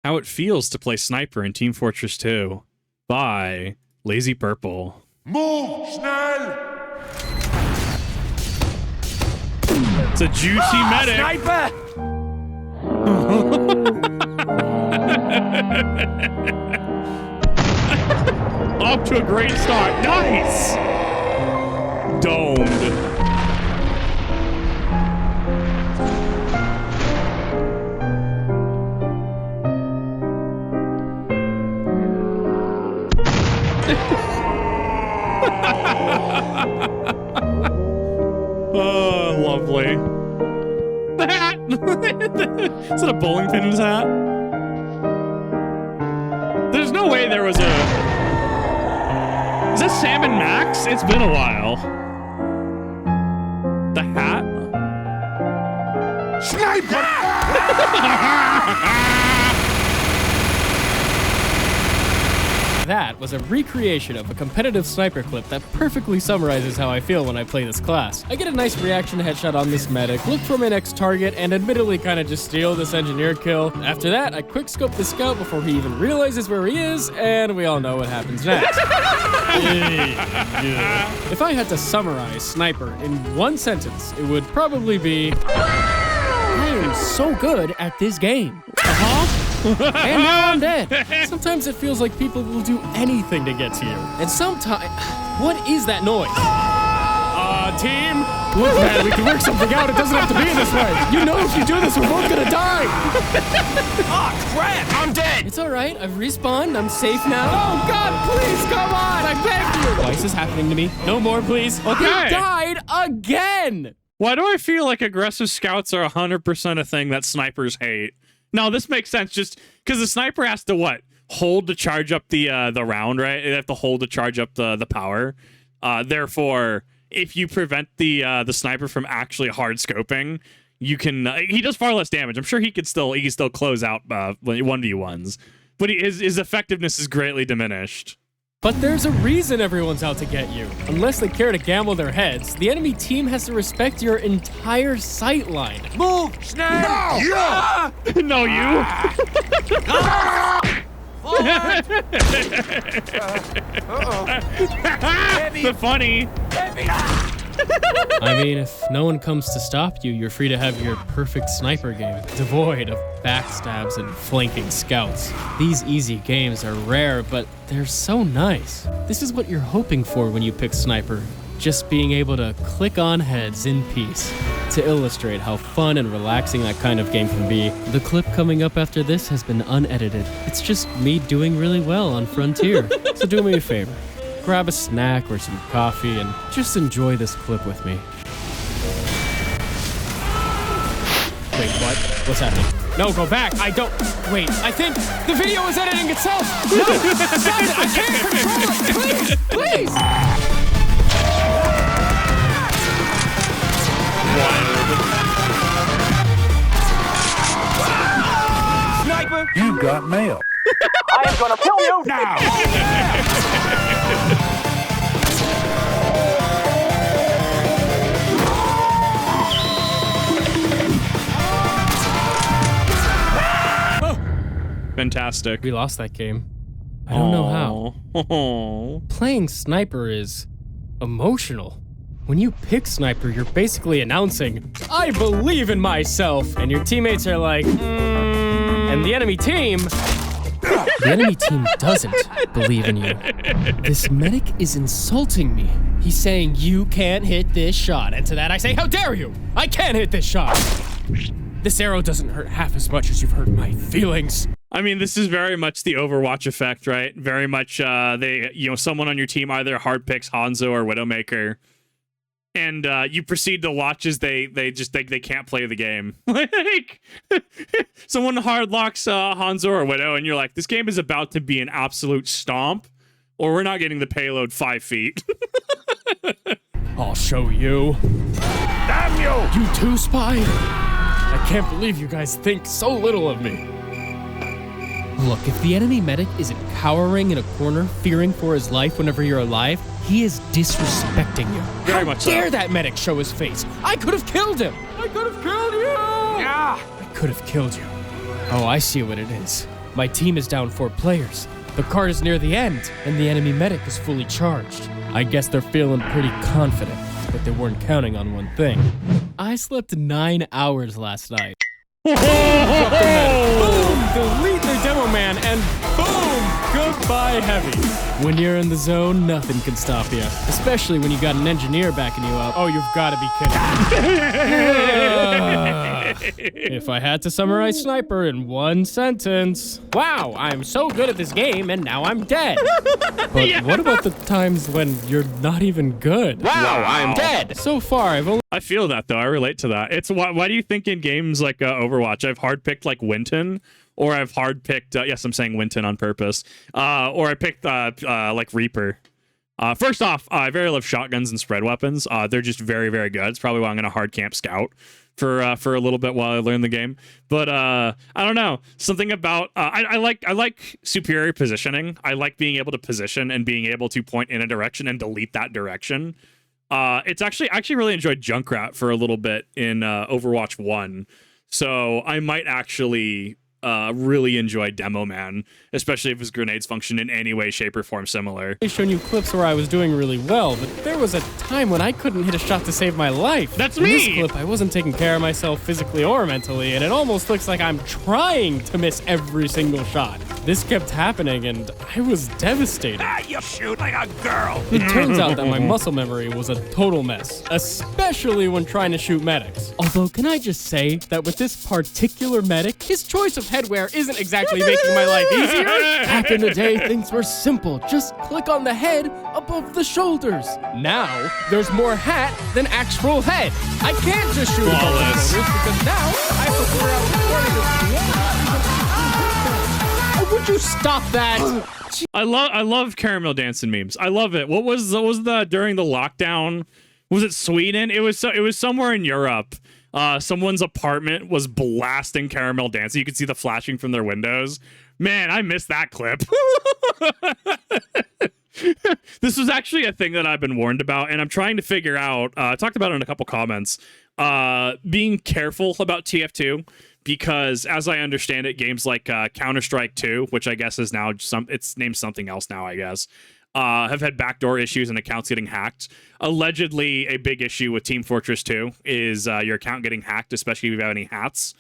How it feels to play sniper in Team Fortress 2 by LazyPurple. Move, schnell! It's a juicy medic. Sniper! Off to a great start. Nice! Domed. Oh, lovely. The hat! Is that a bowling pin in his hat? There's no way there was a... Is that Sam and Max? It's been a while. The hat? Sniper! That was a recreation of a competitive sniper clip that perfectly summarizes how I feel when I play this class. I get a nice reaction headshot on this medic, look for my next target, and admittedly kind of just steal this engineer kill. After that, I quick scope the scout before he even realizes where he is, and we all know what happens next. If I had to summarize Sniper in one sentence, it would probably be, I am so good at this game. And now I'm dead. Sometimes it feels like people will do anything to get to you. And sometimes... What is that noise? Team? Look, man, we can work something out. It doesn't have to be this way. You know if you do this, we're both gonna die. Oh, crap! I'm dead! It's all right. I've respawned. I'm safe now. Oh, God, please, come on. I beg you. Why is this happening to me? No more, please. Okay. He died again. Why do I feel like aggressive scouts are 100% a thing that snipers hate? No, this makes sense just because the sniper has to what? Hold to charge up the round, right? They have to hold to charge up the power. Therefore, if you prevent the sniper from actually hard scoping, you can he does far less damage. I'm sure he can still close out 1v1s, but his effectiveness is greatly diminished. But there's a reason everyone's out to get you. Unless they care to gamble their heads, the enemy team has to respect your entire sight line. Move, schnell! No! No, you. The funny. I mean, if no one comes to stop you, you're free to have your perfect sniper game, devoid of backstabs and flanking scouts. These easy games are rare, but they're so nice. This is what you're hoping for when you pick sniper, just being able to click on heads in peace. To illustrate how fun and relaxing that kind of game can be, the clip coming up after this has been unedited. It's just me doing really well on Frontier. So do me a favor. Grab a snack or some coffee and just enjoy this clip with me. Wait, what? What's happening? No, go back. I don't... Wait, I think the video is editing itself. No, stop it. I can't control it. Please, please. Sniper! You've got mail. I am gonna kill you now! Fantastic. We lost that game. I don't know how. how. Playing sniper is emotional. When you pick sniper, you're basically announcing, I believe in myself. And your teammates are like, and the enemy team doesn't believe in you. This medic is insulting me. He's saying, you can't hit this shot. And to that I say, how dare you? I can hit this shot. This arrow doesn't hurt half as much as you've hurt my feelings. I mean, this is very much the Overwatch effect, right? Very much, someone on your team either hard picks Hanzo or Widowmaker, and you proceed to watch as they can't play the game. Like, someone hard locks Hanzo or Widow, and you're like, this game is about to be an absolute stomp, or we're not getting the payload 5 feet. I'll show you. Damn you! You too, Spy? I can't believe you guys think so little of me. Look, if the enemy medic isn't cowering in a corner, fearing for his life whenever you're alive, he is disrespecting you. Very much so. How dare that medic show his face? I could have killed him. I could have killed you. Yeah! I could have killed you. Oh, I see what it is. My team is down 4 players. The card is near the end, and the enemy medic is fully charged. I guess they're feeling pretty confident, but they weren't counting on one thing. I slept 9 hours last night. Boom! Delete their demo man, and boom! Goodbye, heavy. When you're in the zone, nothing can stop you. Especially when you got an engineer backing you up. Oh, you've got to be kidding. If I had to summarize Sniper in one sentence, wow, I'm so good at this game, and now I'm dead. But what about the times when you're not even good? Wow, I'm dead. So far, I've only... I feel that, though. I relate to that. It's why do you think in games like Overwatch, I've hard picked like Winton, or I've hard picked, yes, I'm saying Winton on purpose, or I picked like Reaper. First off, I very love shotguns and spread weapons. They're just very, very good. It's probably why I'm going to hard camp Scout for a little bit while I learn the game. But I don't know, something about I like superior positioning. I like being able to position and being able to point in a direction and delete that direction. It's actually really enjoyed Junkrat for a little bit in Overwatch 1. So I might actually really enjoy Demo Man, especially if his grenades function in any way, shape, or form similar. I've shown you clips where I was doing really well, but there was a time when I couldn't hit a shot to save my life. That's in me! this clip, I wasn't taking care of myself physically or mentally, and it almost looks like I'm trying to miss every single shot. This kept happening, and I was devastated. You shoot like a girl. It turns out that my muscle memory was a total mess, especially when trying to shoot medics. Although, can I just say that with this particular medic, his choice of headwear isn't exactly making my life easier? Back in the day, things were simple. Just click on the head above the shoulders. Now, there's more hat than actual head. I can't just shoot above the shoulders because now I have to figure out which one is. Would you stop that? I love caramel dancing memes. I love it. What was the during the lockdown? Was it Sweden? It was somewhere in Europe. Someone's apartment was blasting caramel dancing. You could see the flashing from their windows. Man, I missed that clip. This was actually a thing that I've been warned about, and I'm trying to figure out. I talked about it in a couple comments. Being careful about TF2. Because as I understand it, games like Counter-Strike 2, which I guess is now it's named something else now, I guess, have had backdoor issues and accounts getting hacked. Allegedly, a big issue with Team Fortress 2 is your account getting hacked, especially if you have any hats.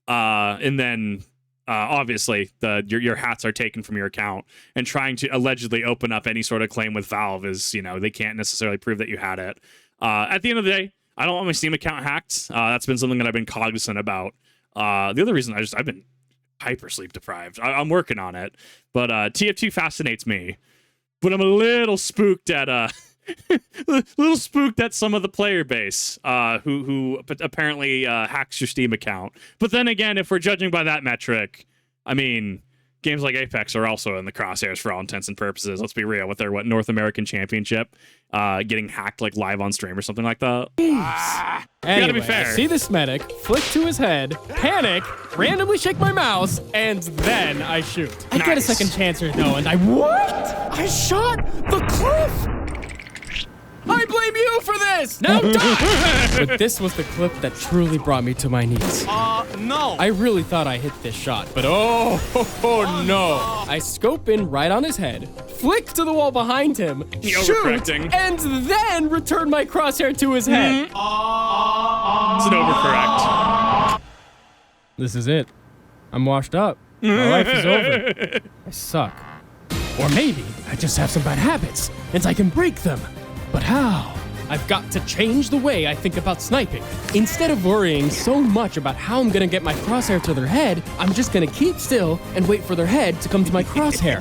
And then obviously your hats are taken from your account, and trying to allegedly open up any sort of claim with Valve is, they can't necessarily prove that you had it. At the end of the day, I don't want my Steam account hacked. That's been something that I've been cognizant about. The other reason I've been hyper sleep deprived. I'm working on it, but TF2 fascinates me. But I'm a little spooked at some of the player base who apparently hacks your Steam account. But then again, if we're judging by that metric, I mean, games like Apex are also in the crosshairs for all intents and purposes. Let's be real, with their North American Championship getting hacked like live on stream or something like that. Anyway, gotta be fair. I see this medic, flick to his head, panic, randomly shake my mouse, and then I shoot. I get a second chance here though, and I shot the cliff! I blame you for this! Now die! But this was the clip that truly brought me to my knees. No. I really thought I hit this shot, but no. I scope in right on his head, flick to the wall behind him, shoot, and then return my crosshair to his head. It's an overcorrect. This is it. I'm washed up. My life is over. I suck. Or maybe I just have some bad habits, and I can break them. But how? I've got to change the way I think about sniping. Instead of worrying so much about how I'm gonna get my crosshair to their head, I'm just gonna keep still and wait for their head to come to my crosshair.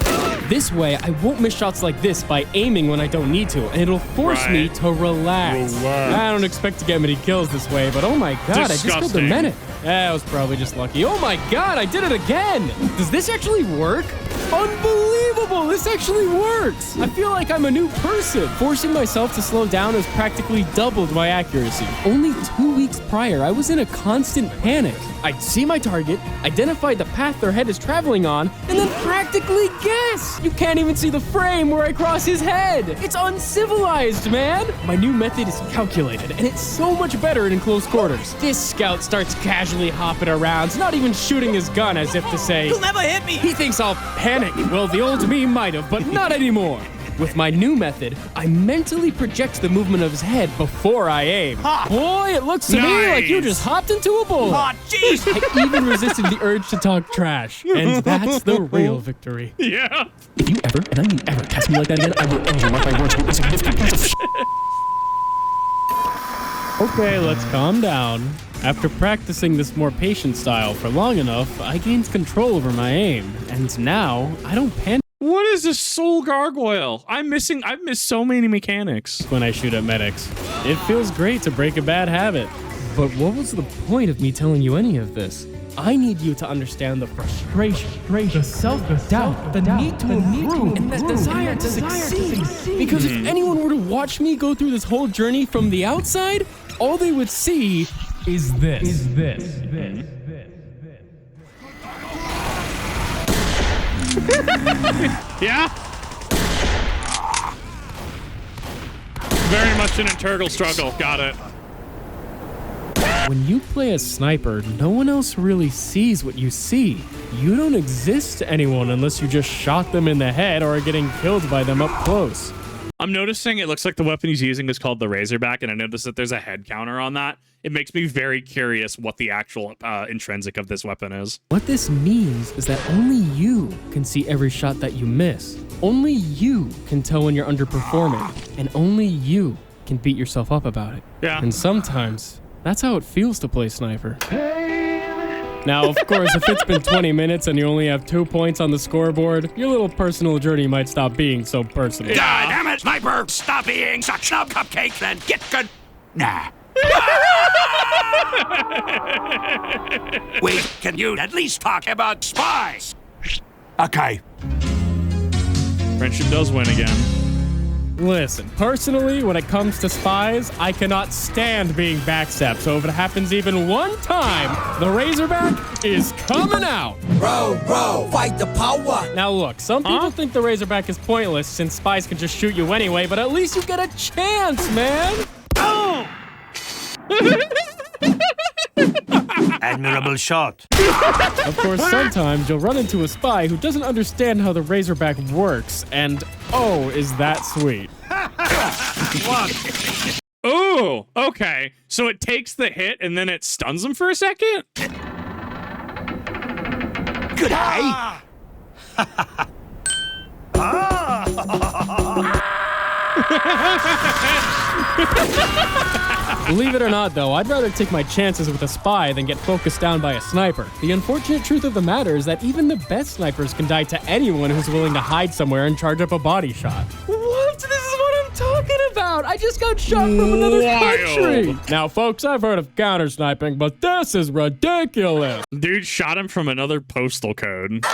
This way, I won't miss shots like this by aiming when I don't need to, and it'll force me to relax. I don't expect to get many kills this way, but oh my god, I just killed the medic. That was probably just lucky. Oh my god, I did it again! Does this actually work? Unbelievable! This actually works! I feel like I'm a new person. Forcing myself to slow down is practically doubled my accuracy. Only 2 weeks prior, I was in a constant panic. I'd see my target, identify the path their head is traveling on, and then practically guess. You can't even see the frame where I cross his head. It's uncivilized, man. My new method is calculated, and it's so much better in close quarters. This scout starts casually hopping around, not even shooting his gun as if to say, You'll never hit me. he thinks I'll panic. Well, the old me might have, but not anymore. With my new method, I mentally project the movement of his head before I aim. Ha! Boy, it looks to me like you just hopped into a bullet. Oh, jeez. I even resisted the urge to talk trash, and that's the real victory. Yeah. If you ever, and I mean ever, test me like that again, I will end you mark my words with a significant piece of shit. Okay, let's calm down. After practicing this more patient style for long enough, I gained control over my aim, and now I don't panic What is this soul gargoyle? I've missed so many mechanics. when I shoot at medics. It feels great to break a bad habit. But what was the point of me telling you any of this? I need you to understand the frustration, the self-doubt, the need to improve, and that desire to succeed. Because if anyone were to watch me go through this whole journey from the outside, all they would see is this. Yeah? Very much an internal struggle. Got it. When you play a sniper, no one else really sees what you see. You don't exist to anyone unless you just shot them in the head or are getting killed by them up close. I'm noticing it looks like the weapon he's using is called the Razorback, and I noticed that there's a head counter on that. It makes me very curious what the actual intrinsic of this weapon is. What this means is that only you can see every shot that you miss. Only you can tell when you're underperforming, and only you can beat yourself up about it. Yeah. And sometimes, that's how it feels to play sniper. Now, of course, if it's been 20 minutes and you only have 2 points on the scoreboard, your little personal journey might stop being so personal. God damn it, sniper! Stop being such a cupcake then. Get good. Nah. Wait, can you at least talk about spies? Okay. Friendship does win again. Listen, personally, when it comes to spies, I cannot stand being backstabbed, so if it happens even one time, the Razorback is coming out! Bro, fight the power! Now look, some people think the Razorback is pointless since spies can just shoot you anyway, but at least you get a chance, man! Oh! Admirable shot. Of course, sometimes you'll run into a spy who doesn't understand how the Razorback works, and oh, is that sweet. Oh, okay. So it takes the hit and then it stuns him for a second? Good eye. Believe it or not, though, I'd rather take my chances with a spy than get focused down by a sniper. The unfortunate truth of the matter is that even the best snipers can die to anyone who's willing to hide somewhere and charge up a body shot. What? This is what I'm talking about! I just got shot from another country! Now, folks, I've heard of counter-sniping, but this is ridiculous! Dude shot him from another postal code.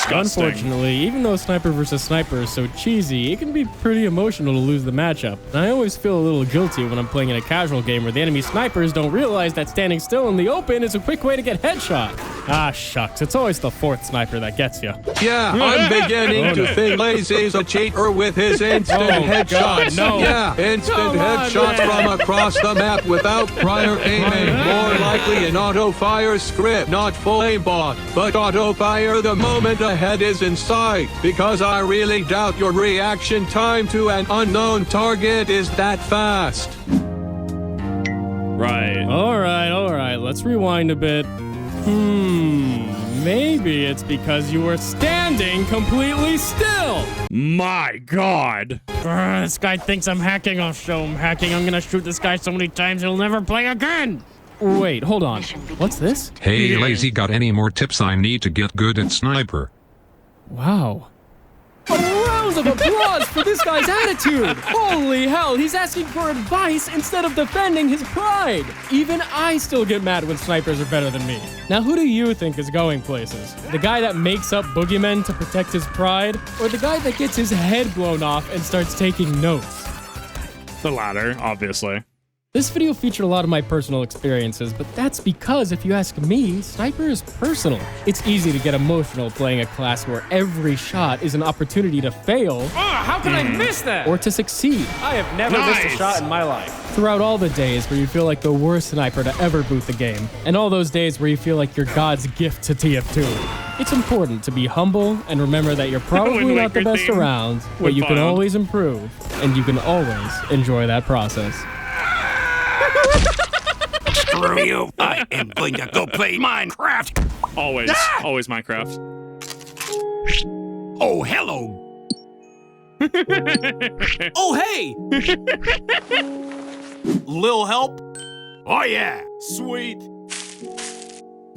Disgusting. Unfortunately, even though Sniper vs. Sniper is so cheesy, it can be pretty emotional to lose the matchup. And I always feel a little guilty when I'm playing in a casual game where the enemy snipers don't realize that standing still in the open is a quick way to get headshot. Ah, shucks, it's always the fourth sniper that gets you. Yeah, I'm beginning to think Lazy's a cheater with his instant headshots. no. Yeah, instant headshots from across the map without prior aiming. More likely an auto-fire script, not full aimbot, but auto-fire the moment a head is in sight. Because I really doubt your reaction time to an unknown target is that fast. Right. All right, let's rewind a bit. Maybe it's because you were standing completely still. My God. This guy thinks I'm hacking. I'll show him hacking. I'm gonna shoot this guy so many times he'll never play again. Wait, hold on. What's this? Hey, Lazy, got any more tips? I need to get good at sniper. Wow. A Rounds of applause for this guy's attitude. Holy hell, he's asking for advice instead of defending his pride. Even I still get mad when snipers are better than me. Now, who do you think is going places? The guy that makes up boogeymen to protect his pride, or the guy that gets his head blown off and starts taking notes? The latter, obviously. This video featured a lot of my personal experiences, but that's because, if you ask me, Sniper is personal. It's easy to get emotional playing a class where every shot is an opportunity to fail. Oh, how can I miss that? Or to succeed. I have never missed a shot in my life. Throughout all the days where you feel like the worst sniper to ever boot the game, and all those days where you feel like you're God's gift to TF2. It's important to be humble and remember that you're probably not the best around, but you can always improve, and you can always enjoy that process. Screw you. I am going to go play Minecraft. Always. Always Minecraft. Oh, hello. Oh, hey! Lil help? Oh, yeah. Sweet.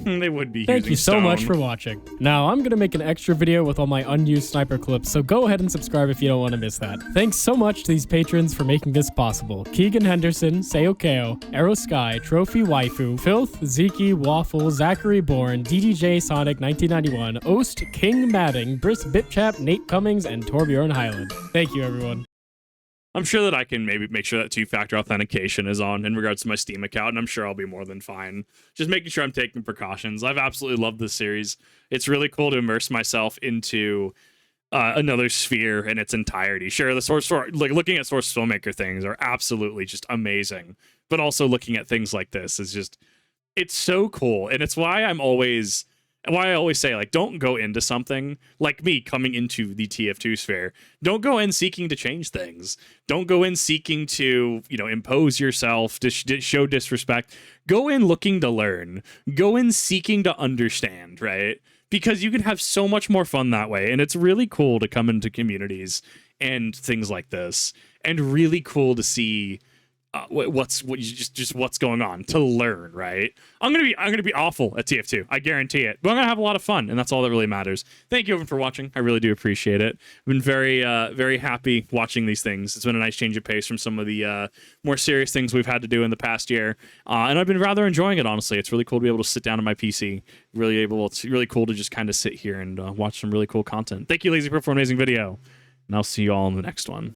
They would be. Thank you so stone. much for watching. Now, I'm going to make an extra video with all my unused sniper clips, so go ahead and subscribe if you don't want to miss that. Thanks so much to these patrons for making this possible. Keegan Henderson, Seokeo, Arrow Sky, Trophy Waifu, Filth, Zeke, Waffle, Zachary Bourne, DDJ Sonic 1991, Oast, King Madding, Briss Bipchap, Nate Cummings, and Torbjorn Highland. Thank you, everyone. I'm sure that I can maybe make sure that two-factor authentication is on in regards to my Steam account, and I'm sure I'll be more than fine. Just making sure I'm taking precautions. I've absolutely loved this series. It's really cool to immerse myself into another sphere in its entirety. Sure, the source, like looking at source filmmaker things are absolutely just amazing, but also looking at things like this is just, it's so cool, and it's why I always say, like, don't go into something like me coming into the TF2 sphere. Don't go in seeking to change things. Don't go in seeking to, impose yourself, to show disrespect. Go in looking to learn. Go in seeking to understand, right? Because you can have so much more fun that way. And it's really cool to come into communities and things like this. And really cool to see what's going on, to learn, right? I'm gonna be awful at TF2, I guarantee it, but I'm gonna have a lot of fun, and that's all that really matters. Thank you everyone for watching. I really do appreciate it. I've been very happy watching these things. It's been a nice change of pace from some of the more serious things we've had to do in the past year, and I've been rather enjoying it, honestly. It's really cool to be able to sit down on my PC. It's really cool to just kind of sit here and watch some really cool content. Thank you, LazyPurple, for an amazing video, and I'll see you all in the next one.